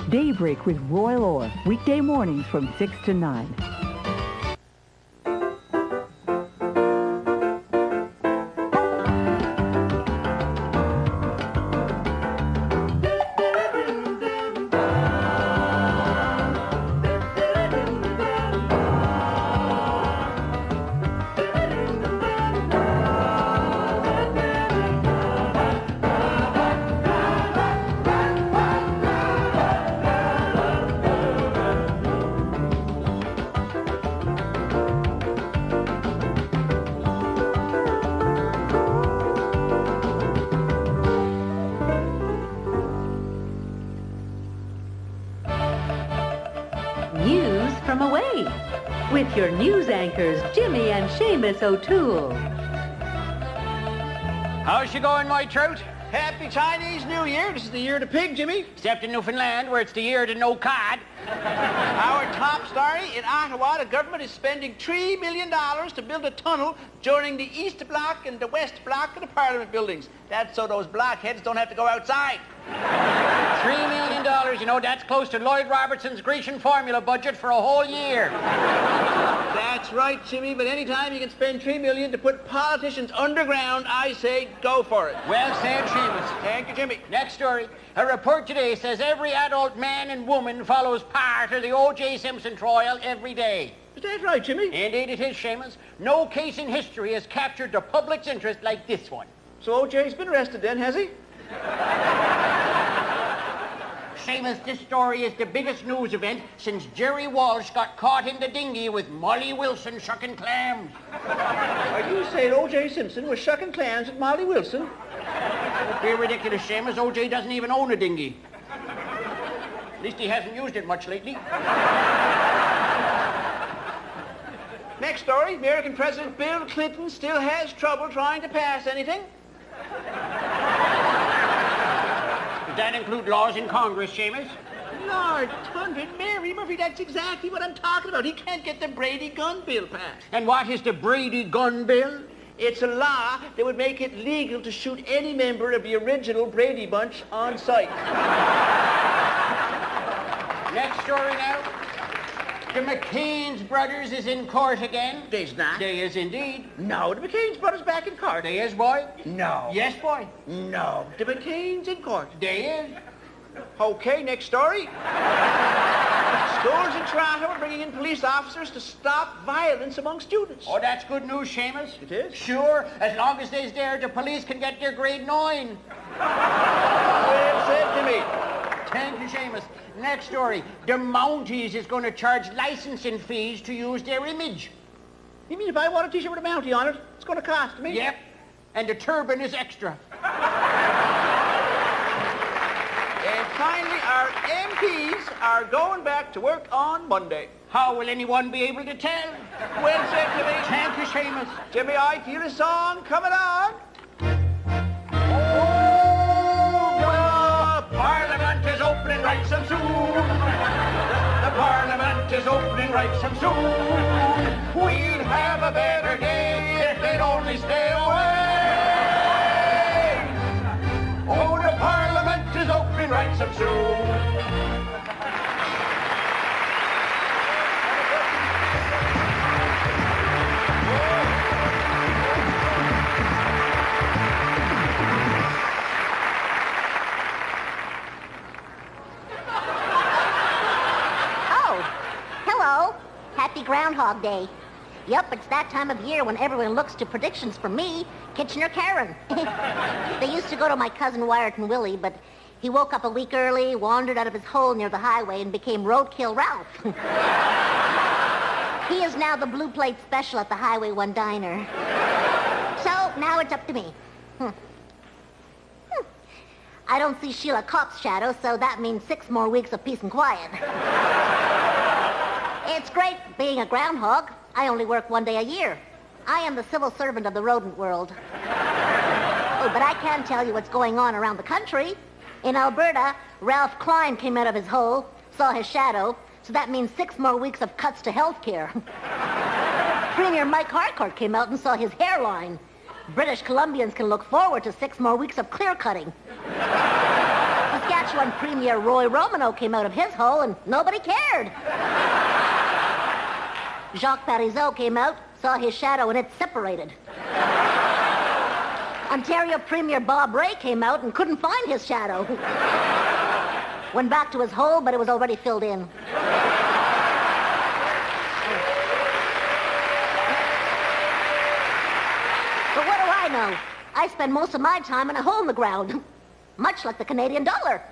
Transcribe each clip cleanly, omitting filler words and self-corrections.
Daybreak with Royal Orr, weekday mornings from 6 to 9. News from away with your news anchors, Jimmy and Seamus O'Toole. How's she going, my trout? Happy Chinese New Year. This is the year of the pig, Jimmy. Except in Newfoundland, where it's the year of the no cod. Our top story, in Ottawa, the government is spending $3 million to build a tunnel joining the East Block and the West Block of the Parliament buildings. That's so those blockheads don't have to go outside. $3 million, you know, that's close to Lloyd Robertson's Grecian formula budget for a whole year. That's right, Jimmy, but anytime you can spend $3 million to put politicians underground, I say go for it. Well said, Seamus. Thank you, Jimmy. Next story. A report today says every adult man and woman follows part of the O.J. Simpson trial every day. Is that right, Jimmy? Indeed it is, Seamus. No case in history has captured the public's interest like this one. So O.J.'s been arrested then, has he? Seamus, this story is the biggest news event since Jerry Walsh got caught in the dinghy with Molly Wilson shucking clams. Are you saying O.J. Simpson was shucking clams with Molly Wilson? Don't be ridiculous, Seamus. O.J. doesn't even own a dinghy. At least he hasn't used it much lately. Next story, American President Bill Clinton still has trouble trying to pass anything. Does that include laws in Congress, Seamus? Lord, Thunder, Mary Murphy, that's exactly what I'm talking about. He can't get the Brady gun bill passed. And what is the Brady gun bill? It's a law that would make it legal to shoot any member of the original Brady Bunch on sight. Next story now. The McCain's brothers is in court again. They's not. They is indeed. No, the McCain's brothers back in court. They is, boy. No. Yes, boy. No, the McCain's in court. They is. Okay, next story. Schools in Toronto are bringing in police officers to stop violence among students. Oh, that's good news, Seamus. It is? Sure, as long as they's there, the police can get their grade 9. Well said, Jimmy. Thank you, Seamus. Next story. The Mounties is going to charge licensing fees to use their image. You mean if I want a t-shirt with a Mountie on it, it's going to cost me? Yep. And the turban is extra. And finally, our MPs are going back to work on Monday. How will anyone be able to tell? Well said, Jimmy. Thank you, Seamus. Jimmy, I feel a song coming on. Parliament is opening right some soon. The Parliament is opening right some soon. We'd have a better day if they'd only stay away. Oh, the Parliament is opening right some soon. Happy Groundhog Day. Yup, it's that time of year when everyone looks to predictions from me, Kitchener Karen. They used to go to my cousin Wyerton Willie, but he woke up a week early, wandered out of his hole near the highway, and became Roadkill Ralph. He is now the blue plate special at the Highway 1 diner. So, now it's up to me. I don't see Sheila Copp's shadow, so that means 6 more weeks of peace and quiet. It's great being a groundhog. I only work 1 day a year. I am the civil servant of the rodent world. Oh, but I can tell you what's going on around the country. In Alberta, Ralph Klein came out of his hole, saw his shadow, so that means 6 more weeks of cuts to health care. Premier Mike Harcourt came out and saw his hairline. British Columbians can look forward to 6 more weeks of clear cutting. Saskatchewan That's when Premier Roy Romano came out of his hole and nobody cared. Jacques Parizeau came out, saw his shadow, and it separated. Ontario Premier Bob Ray came out and couldn't find his shadow. Went back to his hole, but it was already filled in. But what do I know? I spend most of my time in a hole in the ground, much like the Canadian dollar.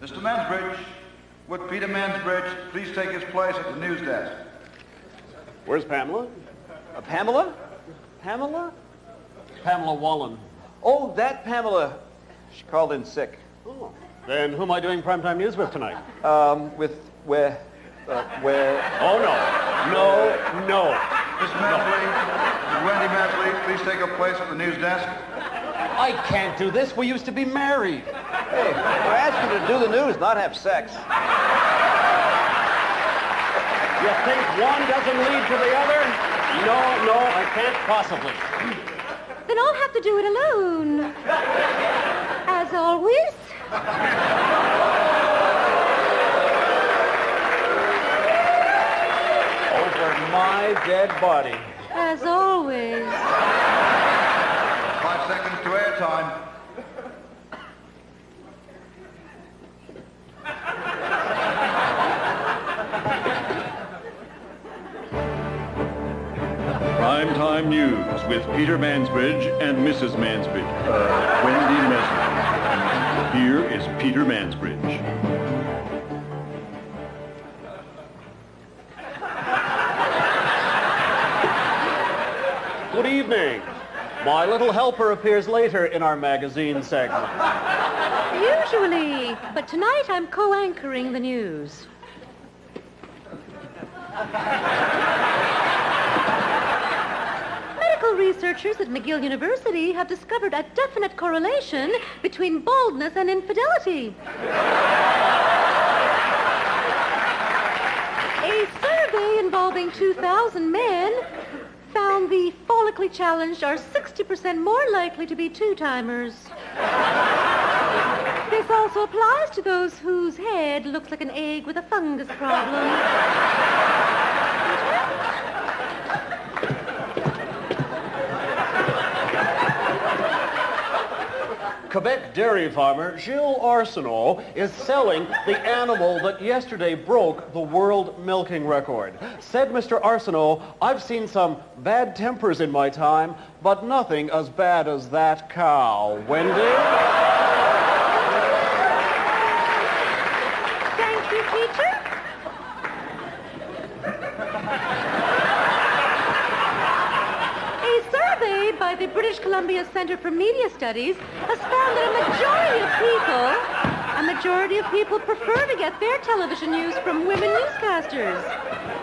Mr. Mansbridge, would Peter Mansbridge please take his place at the news desk? Where's Pamela? Pamela? Pamela? Pamela Wallen. Oh, that Pamela. She called in sick. Oh. Then who am I doing primetime news with tonight? With where? Oh, no. Mr. Mansley, would Wendy Mansley please take her place at the news desk? I can't do this. We used to be married. Hey, I asked you to do the news, not have sex. You think one doesn't lead to the other? No, I can't possibly. Then I'll have to do it alone. As always. Over my dead body. As always. 5 seconds to airtime. Primetime News with Peter Mansbridge and Mrs. Mansbridge. Wendy Mesner. Here is Peter Mansbridge. Good evening. My little helper appears later in our magazine segment. Usually. But tonight I'm co-anchoring the news. Medical researchers at McGill University have discovered a definite correlation between baldness and infidelity. A survey involving 2,000 men found the follically challenged are 60% more likely to be two-timers. This also applies to those whose head looks like an egg with a fungus problem. Quebec dairy farmer Gilles Arsenault is selling the animal that yesterday broke the world milking record. Said Mr. Arsenault, I've seen some bad tempers in my time, but nothing as bad as that cow. Wendy? Thank you, teacher. A survey by the British Columbia Centre for Media Studies has found that a majority of people prefer to get their television news from women newscasters.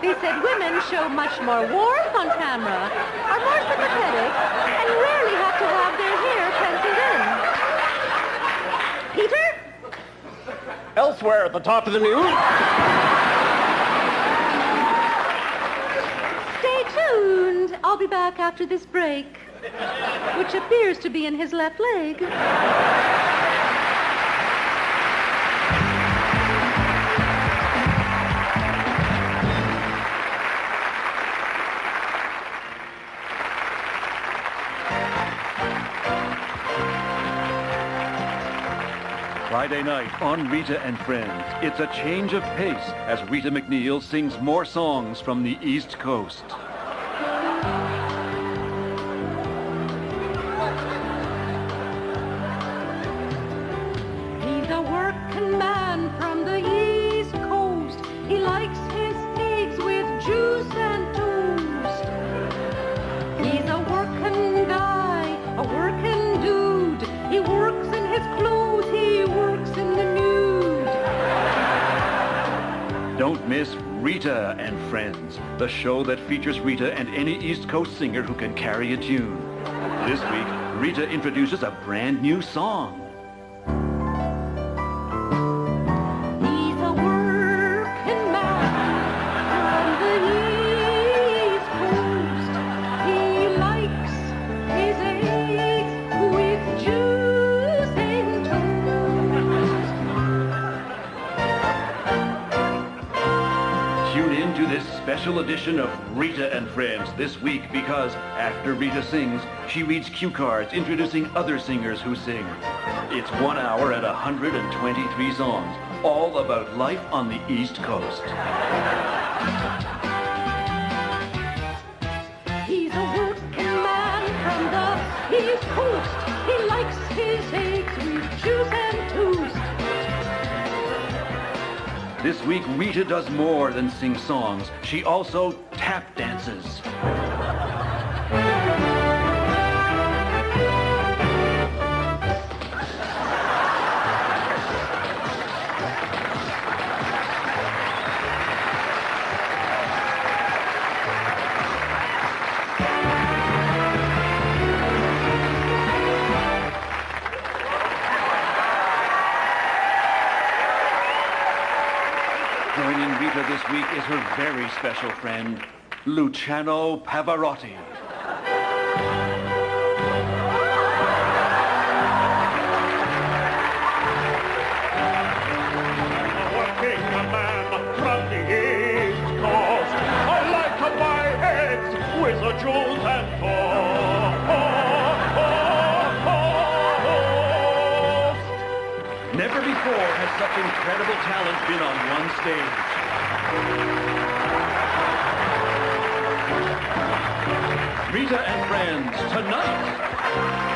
They said women show much more warmth on camera, are more sympathetic, and rarely have to have their hair penciled in. Peter? Elsewhere at the top of the news. Stay tuned. I'll be back after this break, which appears to be in his left leg. Friday night on Rita and Friends, it's a change of pace as Rita McNeil sings more songs from the East Coast. He's a working man from the East Coast. He likes his eggs with juice and toast. He's a working guy, a working dude. He works in his clothes, he works in the nude. Don't miss Rita and Friends, the show that features Rita and any East Coast singer who can carry a tune. This week, Rita introduces a brand new song. special edition of Rita and Friends this week because after Rita sings, she reads cue cards introducing other singers who sing. It's 1 hour and 123 songs, all about life on the East Coast. He's a working man from the East Coast. He likes his eggs with juice and toast. This week, Rita does more than sing songs. She also tap dances. Joining Rita this week is her very special friend, Luciano Pavarotti. Working man from the East Coast. I like to buy eggs with the jewels and toast. Never before has such incredible talent been on one stage. Rita and Friends, tonight.